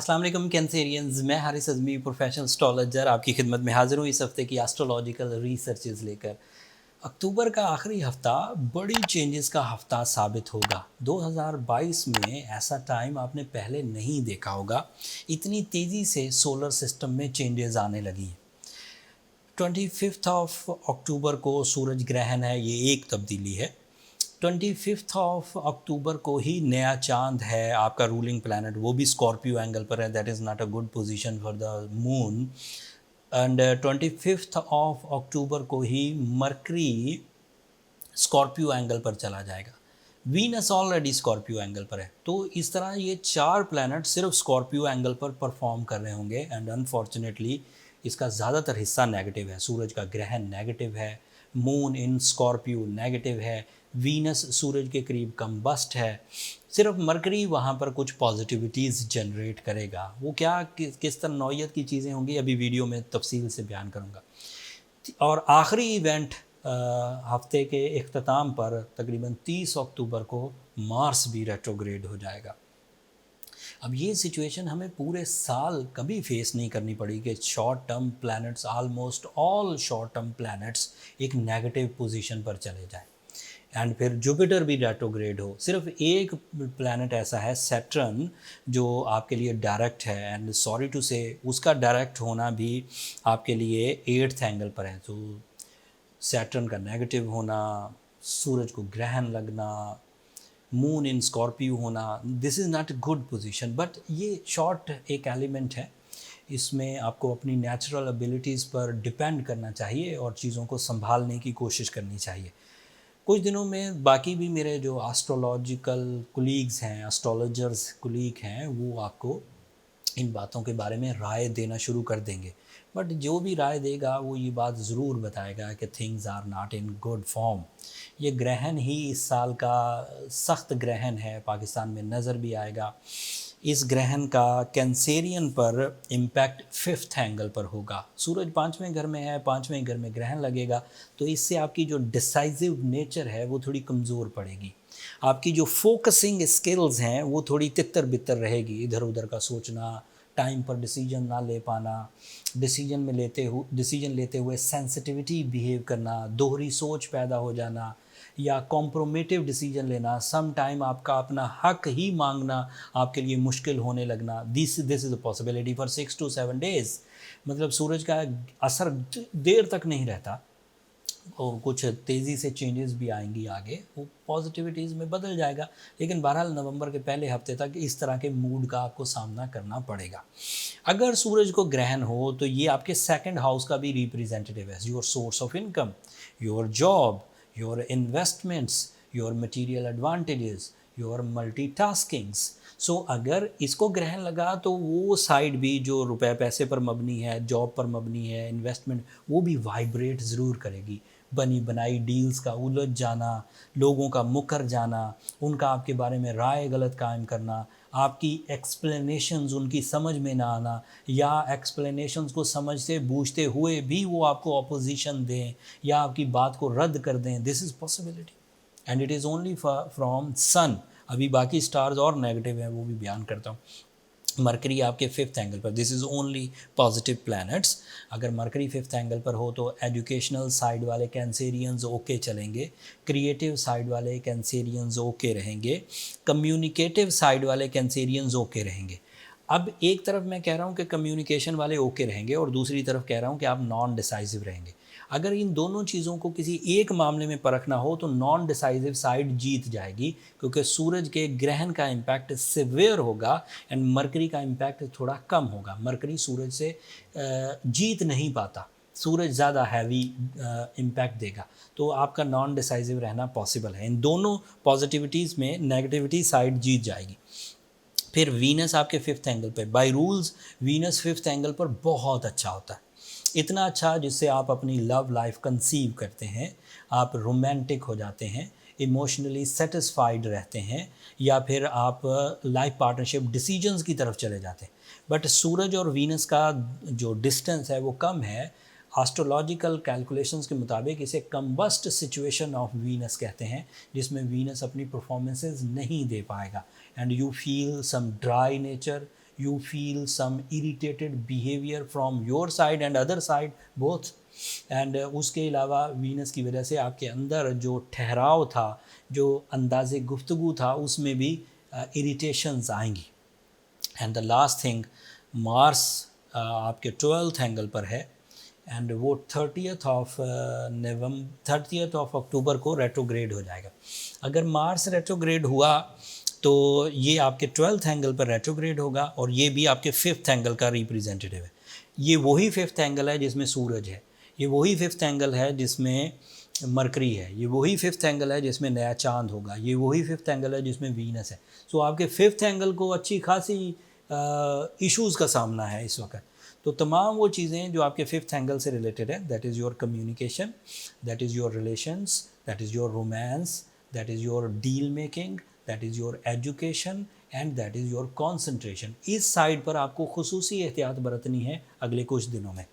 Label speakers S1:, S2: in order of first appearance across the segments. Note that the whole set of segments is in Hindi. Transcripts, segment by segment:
S1: अस्सलाम वालेकुम कैंसेरियंस, मैं हारिस अज़मी प्रोफेशनल एस्ट्रोलॉजर आपकी खिदमत में हाज़िर हूँ इस हफ़्ते की एस्ट्रोलॉजिकल रिसर्चेज़ लेकर। अक्टूबर का आखिरी हफ़्ता बड़ी चेंजेस का हफ़्ता साबित होगा। 2022 में ऐसा टाइम आपने पहले नहीं देखा होगा। इतनी तेज़ी से सोलर सिस्टम में चेंजेस आने लगी हैं। 25 ऑफ अक्टूबर को सूरज ग्रहण है, ये एक तब्दीली है। 25 ऑफ अक्टूबर को ही नया चांद है, आपका रूलिंग प्लैनेट वो भी स्कॉर्पियो एंगल पर है। That is not a good position for the moon. And 25 of October को ही मरकरी स्कॉर्पियो एंगल पर चला जाएगा। वीनस ऑलरेडी स्कॉर्पियो एंगल पर है, तो इस तरह ये चार प्लैनेट सिर्फ स्कॉर्पियो एंगल पर परफॉर्म कर रहे होंगे। एंड अनफॉर्चुनेटली इसका ज़्यादातर हिस्सा नेगेटिव है। सूरज का ग्रहण नेगेटिव है, मून इन स्कॉर्पियो नेगेटिव है, वीनस सूरज के करीब कम्बस्ट है। सिर्फ मरकरी वहाँ पर कुछ पॉजिटिविटीज़ जनरेट करेगा। वो क्या किस तरह नौयत की चीज़ें होंगी अभी वीडियो में तफसील से बयान करूँगा। और आखिरी इवेंट हफ्ते के इख्तिताम पर तकरीबन 30 अक्टूबर को मार्स भी रेट्रोग्रेड हो जाएगा। अब ये सिचुएशन हमें पूरे साल कभी फेस नहीं करनी पड़ी कि short term planets, almost all short term planets एक नेगेटिव पोजीशन पर चले जाए एंड फिर जुपिटर भी रेट्रोग्रेड हो। सिर्फ एक प्लैनेट ऐसा है सैटर्न जो आपके लिए डायरेक्ट है, एंड सॉरी टू से उसका डायरेक्ट होना भी आपके लिए 8th एंगल पर है। तो सैटर्न का नेगेटिव होना, सूरज को ग्रहण लगना, मून इन स्कॉर्पियो होना, this is not a good position. But ये शॉर्ट एक एलिमेंट है, इसमें आपको अपनी नेचुरल एबिलिटीज़ पर डिपेंड करना चाहिए और चीज़ों को संभालने की कोशिश करनी चाहिए। कुछ दिनों में बाकी भी मेरे जो एस्ट्रोलॉजिकल कुलीग्स हैं, एस्ट्रोलॉजर्स कुलीग हैं, वो आपको इन बातों के बारे में राय देना शुरू कर देंगे। बट जो भी राय देगा वो ये बात ज़रूर बताएगा कि things are not in good form. ये ग्रहण ही इस साल का सख्त ग्रहण है, पाकिस्तान में नज़र भी आएगा। इस ग्रहण का कैंसेरियन पर इम्पैक्ट 5th एंगल पर होगा। सूरज 5वें घर में है, 5वें घर में ग्रहण लगेगा, तो इससे आपकी जो डिसाइसिव नेचर है वो थोड़ी कमज़ोर पड़ेगी। आपकी जो फोकसिंग स्किल्स हैं वो थोड़ी तितर बितर रहेगी। इधर उधर का सोचना, टाइम पर डिसीजन ना ले पाना, डिसीजन लेते हुए सेंसिटिविटी बिहेव करना, दोहरी सोच पैदा हो जाना या कॉम्प्रोमेटिव डिसीजन लेना, सम टाइम आपका अपना हक ही मांगना आपके लिए मुश्किल होने लगना। This is a possibility for 6 to 7 days। मतलब सूरज का असर देर तक नहीं रहता और कुछ तेज़ी से चेंजेस भी आएंगी आगे, वो पॉजिटिविटीज़ में बदल जाएगा। लेकिन बहरहाल नवंबर के पहले हफ्ते तक इस तरह के मूड का आपको सामना करना पड़ेगा। अगर सूरज को ग्रहण हो तो ये आपके सेकंड हाउस का भी रिप्रेजेंटेटिव है। Your source of income, your job, your investments, your material advantages, your multitaskings. So अगर इसको ग्रहण लगा तो वो साइड भी जो रुपए पैसे पर मबनी है, जॉब पर मबनी है, इन्वेस्टमेंट, वो भी वाइब्रेट ज़रूर करेगी। बनी बनाई डील्स का उलझ जाना, लोगों का मुकर जाना, उनका आपके बारे में राय गलत कायम करना, आपकी एक्सप्लेनेशंस उनकी समझ में ना आना या एक्सप्लेनेशंस को समझते बूझते हुए भी वो आपको अपोजिशन दें या आपकी बात को रद्द कर दें, this is possibility and it is only from sun. अभी बाकी स्टार्स और नेगेटिव हैं, वो भी बयान करता हूँ। मरकरी आपके 5th एंगल पर, this is only positive planets. अगर मरकरी 5th एंगल पर हो तो एजुकेशनल साइड वाले कैंसेरियंस ओके चलेंगे, क्रिएटिव साइड वाले कैंसेरियंस ओके रहेंगे, कम्युनिकेटिव साइड वाले कैंसेरियंस ओके रहेंगे। अब एक तरफ मैं कह रहा हूँ कि कम्युनिकेशन वाले ओके रहेंगे और दूसरी तरफ कह रहा हूँ कि आप नॉन डिसाइसिव रहेंगे। अगर इन दोनों चीज़ों को किसी एक मामले में परखना हो तो नॉन डिसाइसिव साइड जीत जाएगी, क्योंकि सूरज के ग्रहण का इम्पैक्ट सिवियर होगा एंड मरकरी का इम्पैक्ट थोड़ा कम होगा। मरकरी सूरज से जीत नहीं पाता, सूरज ज़्यादा हैवी इम्पैक्ट देगा, तो आपका नॉन डिसाइसिव रहना पॉसिबल है। इन दोनों पॉजिटिविटीज़ में नेगेटिविटी साइड जीत जाएगी। फिर वीनस आपके 5th एंगल पे, by rules Venus 5th angle पर बहुत अच्छा होता है, इतना अच्छा जिससे आप अपनी लव लाइफ कंसीव करते हैं, आप रोमांटिक हो जाते हैं, इमोशनली सेटिस्फाइड रहते हैं, या फिर आप लाइफ पार्टनरशिप डिसीजंस की तरफ चले जाते हैं। बट सूरज और वीनस का जो डिस्टेंस है वो कम है। एस्ट्रोलॉजिकल कैलकुलेशंस के मुताबिक इसे कम्बस्ट सिचुएशन ऑफ वीनस कहते हैं, जिसमें वीनस अपनी परफॉर्मेंसेस नहीं दे पाएगा and you feel some dry nature, you feel some irritated behavior from your side and other side both. And उसके अलावा वीनस की वजह से आपके अंदर जो ठहराव था, जो अंदाज़े गुफ्तगू था, उसमें भी इरिटेशंस आएंगी. And the last thing, Mars आपके 12th एंगल पर है एंड वो 30th ऑफ अक्टूबर को रेट्रोग्रेड हो जाएगा. अगर मार्स रेट्रोग्रेड हुआ तो ये आपके 12th एंगल पर रेट्रोग्रेड होगा और ये भी आपके 5th एंगल का रिप्रेजेंटेटिव है. ये वही 5th एंगल है जिसमें सूरज है, ये वही 5th एंगल है जिसमें मरकरी है, ये वही 5th एंगल है जिसमें नया चांद होगा, ये वही 5th एंगल है जिसमें वीनस है. सो आपके 5th एंगल को अच्छी खासी इश्यूज़ का सामना है इस वक्त. तो तमाम वो चीज़ें जो आपके 5th एंगल से रिलेटेड है, that is your communication, that is your relations, that is your romance, that is your deal making, that is your education and that is your concentration. इस साइड पर आपको खुसूसी एहतियात बरतनी है अगले कुछ दिनों में.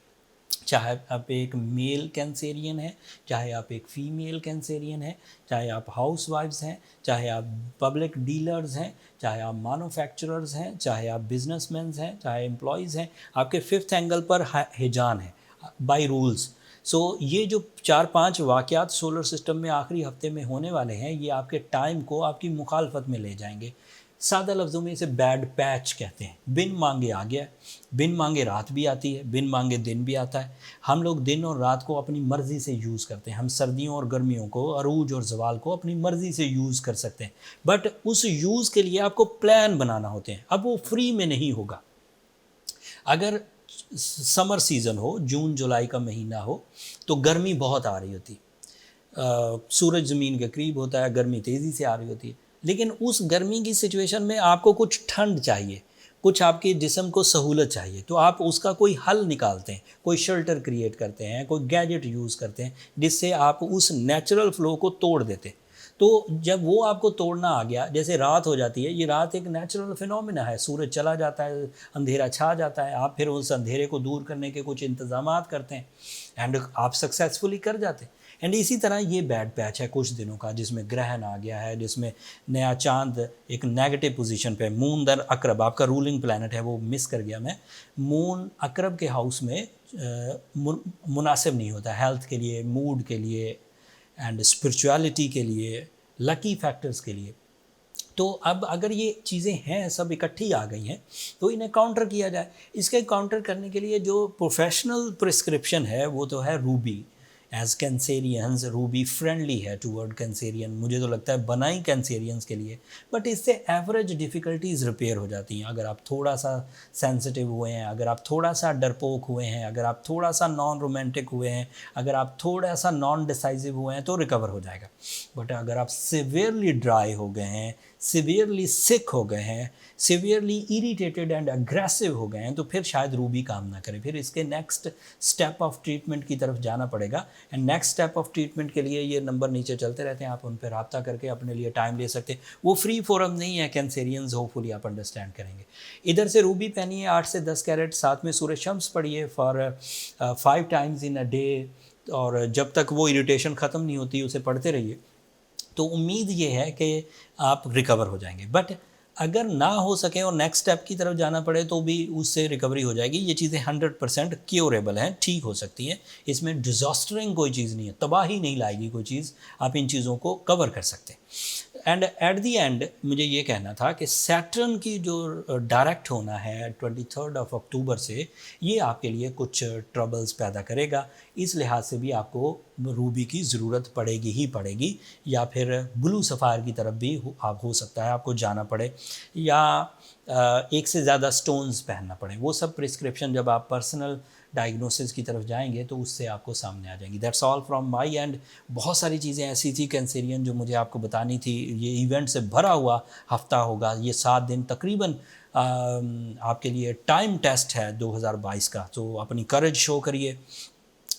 S1: चाहे आप एक मेल कैंसेरियन हैं, चाहे आप एक फ़ीमेल कैंसेरियन हैं, चाहे आप हाउस वाइफ्स हैं, चाहे आप पब्लिक डीलर्स हैं, चाहे आप मैन्युफैक्चरर्स हैं, चाहे आप बिजनेसमैन हैं, चाहे एम्प्लॉयज़ हैं, आपके 5th एंगल पर हिजान है बाय रूल्स. सो ये जो 4-5 वाक़यात सोलर सिस्टम में आखिरी हफ्ते में होने वाले हैं, ये आपके टाइम को आपकी मुखालफत में ले जाएंगे. सादा लफ्ज़ों में इसे बैड पैच कहते हैं. बिन मांगे आ गया, बिन मांगे रात भी आती है, बिन मांगे दिन भी आता है. हम लोग दिन और रात को अपनी मर्ज़ी से यूज़ करते हैं. हम सर्दियों और गर्मियों को, अरूज और जवाल को अपनी मर्ज़ी से यूज़ कर सकते हैं, बट उस यूज़ के लिए आपको प्लान बनाना होते हैं. अब वो फ्री में नहीं होगा. अगर समर सीज़न हो, जून जुलाई का महीना हो, तो गर्मी बहुत आ रही होती है, सूरज ज़मीन के करीब होता है, गर्मी तेज़ी से आ रही होती है. लेकिन उस गर्मी की सिचुएशन में आपको कुछ ठंड चाहिए, कुछ आपके जिस्म को सहूलत चाहिए, तो आप उसका कोई हल निकालते हैं, कोई शेल्टर क्रिएट करते हैं, कोई गैजेट यूज़ करते हैं जिससे आप उस नेचुरल फ्लो को तोड़ देते. तो जब वो आपको तोड़ना आ गया, जैसे रात हो जाती है, ये रात एक नेचुरल फिनोमिना है, सूरज चला जाता है, अंधेरा छा जाता है, आप फिर उस अंधेरे को दूर करने के कुछ इंतज़ामात करते हैं एंड आप सक्सेसफुली कर जाते हैं. एंड इसी तरह ये बैड पैच है कुछ दिनों का, जिसमें ग्रहण आ गया है, जिसमें नया चांद एक नेगेटिव पोजीशन पे, मून दर अकरब आपका रूलिंग प्लैनेट है, वो मिस कर गया मैं. मून अकरब के हाउस में मुनासिब नहीं होता हेल्थ के लिए, मूड के लिए एंड स्पिरिचुअलिटी के लिए, लकी फैक्टर्स के लिए. तो अब अगर ये चीज़ें हैं, सब इकट्ठी आ गई हैं, तो इन्हें काउंटर किया जाए. इसके काउंटर करने के लिए जो प्रोफेशनल प्रिस्क्रिप्शन है वो तो है ruby. As cancerians ruby friendly है टूवर्ड कैंसेरियन, मुझे तो लगता है बनाई कैंसेरियंस के लिए, बट इससे एवरेज डिफ़िकल्टीज़ रिपेयर हो जाती हैं. अगर आप थोड़ा सा सेंसिटिव हुए हैं, अगर आप थोड़ा सा डरपोक हुए हैं, अगर आप थोड़ा सा नॉन रोमांटिक हुए हैं, अगर आप थोड़ा सा नॉन डिसाइसिव हुए हैं, तो रिकवर हो जाएगा. बट अगर आप सिवियरली ड्राई हो गए हैं, सिवियरली सिक हो गए हैं, सिवियरली इरिटेटेड एंड अग्रेसिव हो गए हैं, तो फिर शायद रूबी काम ना करे. फिर इसके नेक्स्ट स्टेप ऑफ ट्रीटमेंट की तरफ जाना पड़ेगा. And next step of treatment के लिए ये नंबर नीचे चलते रहते हैं, आप उन पर रब्ता करके अपने लिए टाइम ले सकते हैं. वो फ्री फोरम नहीं है कैंसेरियंस, होपफुली आप अंडरस्टैंड करेंगे. इधर से रूबी पहनिए 8 से 10 कैरेट, साथ में सूरज शम्स पढ़िए for 5 times in a day, और जब तक वो इरिटेशन ख़त्म नहीं होती उसे पढ़ते रहिए. तो उम्मीद ये है कि आप रिकवर हो जाएंगे. बट अगर ना हो सके और नेक्स्ट स्टेप की तरफ जाना पड़े तो भी उससे रिकवरी हो जाएगी. ये चीज़ें 100% क्योरेबल हैं, ठीक हो सकती हैं. इसमें डिज़ास्टरिंग कोई चीज़ नहीं है, तबाही नहीं लाएगी कोई चीज़, आप इन चीज़ों को कवर कर सकते हैं. एंड एट दी एंड मुझे ये कहना था कि सैटर्न की जो डायरेक्ट होना है 23 अक्टूबर से, ये आपके लिए कुछ ट्रबल्स पैदा करेगा. इस लिहाज से भी आपको रूबी की ज़रूरत पड़ेगी ही पड़ेगी, या फिर ब्लू सफ़ायर की तरफ भी आप हो सकता है आपको जाना पड़े, या एक से ज़्यादा स्टोन्स पहनना पड़े. वो सब प्रिस्क्रिप्शन जब आप पर्सनल डायग्नोसिस की तरफ जाएंगे तो उससे आपको सामने आ जाएंगी. That's all from my and. बहुत सारी चीज़ें ऐसी थी कैंसेरियन जो मुझे आपको बतानी थी. ये इवेंट से भरा हुआ हफ्ता होगा, ये 7 दिन तकरीबन आपके लिए टाइम टेस्ट है 2022 का. तो अपनी करेज शो करिए,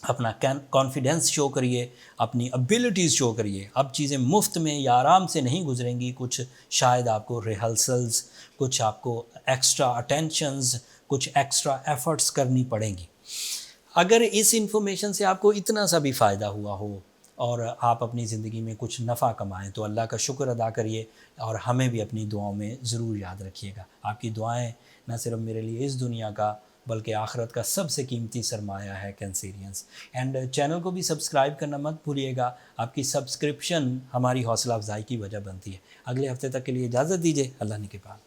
S1: अपना कॉन्फिडेंस शो करिए, अपनी एबिलिटीज़ शो करिए. अब चीज़ें मुफ्त में या आराम से नहीं गुजरेंगी. कुछ शायद आपको रिहर्सल्स, कुछ आपको एक्स्ट्रा अटेंशंस, कुछ एक्स्ट्रा एफर्ट्स करनी पड़ेंगी. अगर इस इंफॉर्मेशन से आपको इतना सा भी फ़ायदा हुआ हो और आप अपनी ज़िंदगी में कुछ नफ़ा कमाएं। तो अल्लाह का शुक्र अदा करिए और हमें भी अपनी दुआओं में ज़रूर याद रखिएगा। आपकी दुआएं न सिर्फ मेरे लिए इस दुनिया का बल्कि आखिरत का सबसे कीमती सरमाया है कैंसेरियंस। एंड चैनल को भी सब्सक्राइब करना मत भूलिएगा। आपकी सब्सक्रिप्शन हमारी हौसला अफजाई की वजह बनती है। अगले हफ्ते तक के लिए इजाज़त दीजिए। अल्लाह ने के पास।